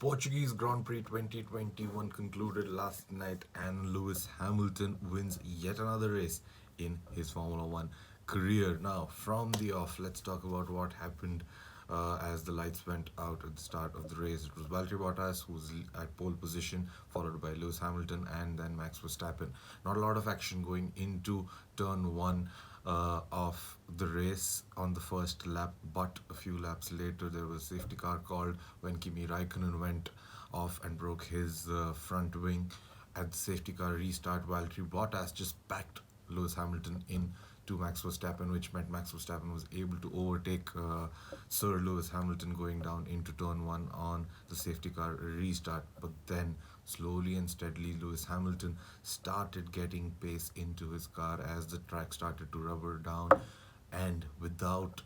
Portuguese Grand Prix 2021 concluded last night, and Lewis Hamilton wins yet another race in his Formula One career. Now, from the off, let's talk about what happened as the lights went out at the start of the race. It was Valtteri Bottas who was at pole position, followed by Lewis Hamilton and then Max Verstappen. Not a lot of action going into turn one of the race on the first lap, but a few laps later there was a safety car called when Kimi Raikkonen went off and broke his front wing. At the safety car restart, Valtteri Bottas just backed Lewis Hamilton in to Max Verstappen, which meant Max Verstappen was able to overtake Sir Lewis Hamilton going down into turn one on the safety car restart. But then, slowly and steadily, Lewis Hamilton started getting pace into his car as the track started to rubber down, and without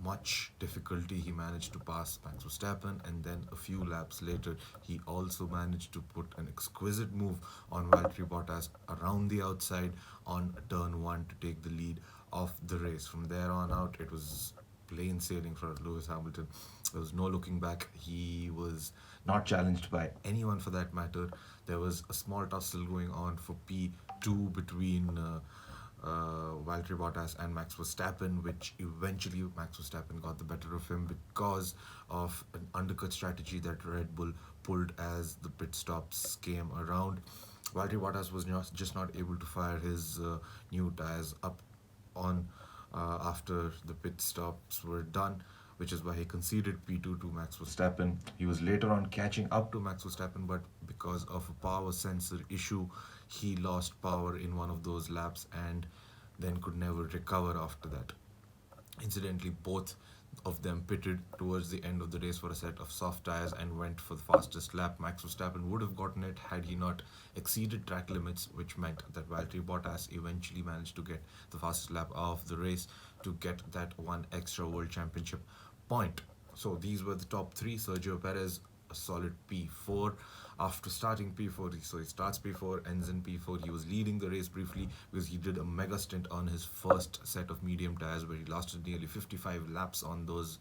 much difficulty, he managed to pass Max Verstappen, and then a few laps later, he also managed to put an exquisite move on Valtteri Bottas around the outside on turn one to take the lead of the race. From there on out, it was plain sailing for Lewis Hamilton. There was no looking back. He was not challenged by anyone for that matter. There was a small tussle going on for P2 between Valtteri Bottas and Max Verstappen, which eventually Max Verstappen got the better of him because of an undercut strategy that Red Bull pulled as the pit stops came around. Valtteri Bottas was just not able to fire his new tires up on after the pit stops were done, which is why he conceded P2 to Max Verstappen. He was later on catching up to Max Verstappen, but because of a power sensor issue, he lost power in one of those laps and then could never recover after that. Incidentally, both of them pitted towards the end of the race for a set of soft tires and went for the fastest lap. Max Verstappen would have gotten it had he not exceeded track limits, which meant that Valtteri Bottas eventually managed to get the fastest lap of the race to get that one extra World Championship point. So these were the top three. Sergio Perez, a solid P4 after starting P4. So he starts P4, ends in P4. He was leading the race briefly because he did a mega stint on his first set of medium tires where he lasted nearly 55 laps on those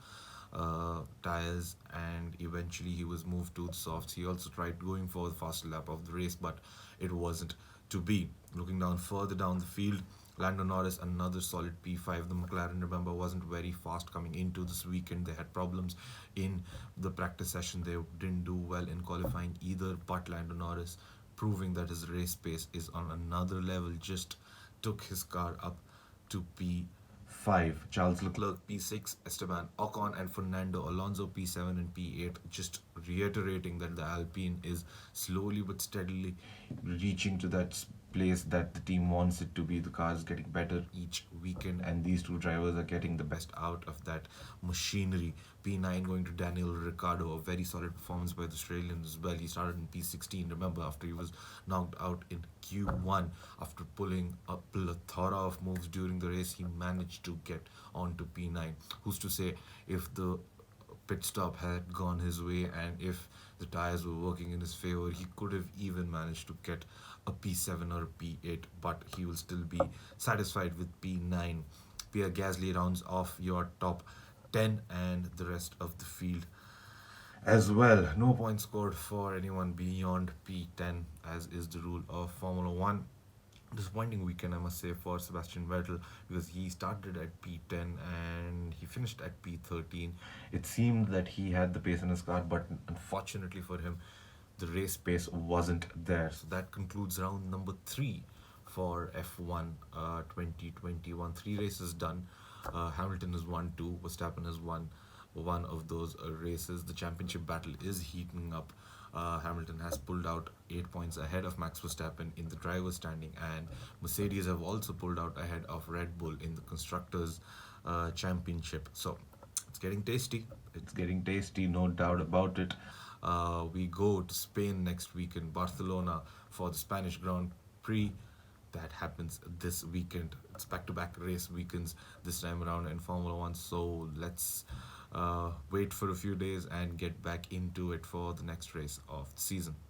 tires, and eventually he was moved to the softs. He also tried going for the fast lap of the race, but it wasn't to be. Looking down further down the field, Lando Norris, another solid P5. The McLaren, remember, wasn't very fast coming into this weekend. They had problems in the practice session. They didn't do well in qualifying either. But Lando Norris, proving that his race pace is on another level, just took his car up to P5. Charles Leclerc P6, Esteban Ocon and Fernando Alonso P7 and P8, just reiterating that the Alpine is slowly but steadily reaching to that place that the team wants it to be. The car is getting better each weekend, and these two drivers are getting the best out of that machinery. P9 going to Daniel Ricciardo, a very solid performance by the Australian as well. He started in P16, remember, after he was knocked out in Q1. After pulling a plethora of moves during the race, he managed to get onto P9. Who's to say if the pit stop had gone his way and if the tires were working in his favor, he could have even managed to get a P7 or a P8, but he will still be satisfied with P9. Pierre Gasly rounds off your top 10 and the rest of the field as well. No points scored for anyone beyond P10, as is the rule of Formula One. Disappointing weekend, I must say, for Sebastian Vettel because he started at P10 and he finished at P13. It seemed that he had the pace in his car, but unfortunately for him, the race pace wasn't there. So that concludes round number three for F1 2021. Three races done. Hamilton has won two, Verstappen has won one of those races. The championship battle is heating up. Hamilton has pulled out 8 points ahead of Max Verstappen in the driver's standing, and Mercedes have also pulled out ahead of Red Bull in the constructors' championship. So it's getting tasty. It's getting tasty, no doubt about it. We go to Spain next week in Barcelona for the Spanish Grand Prix. That happens this weekend. It's back-to-back race weekends this time around in Formula One. So let's wait for a few days and get back into it for the next race of the season.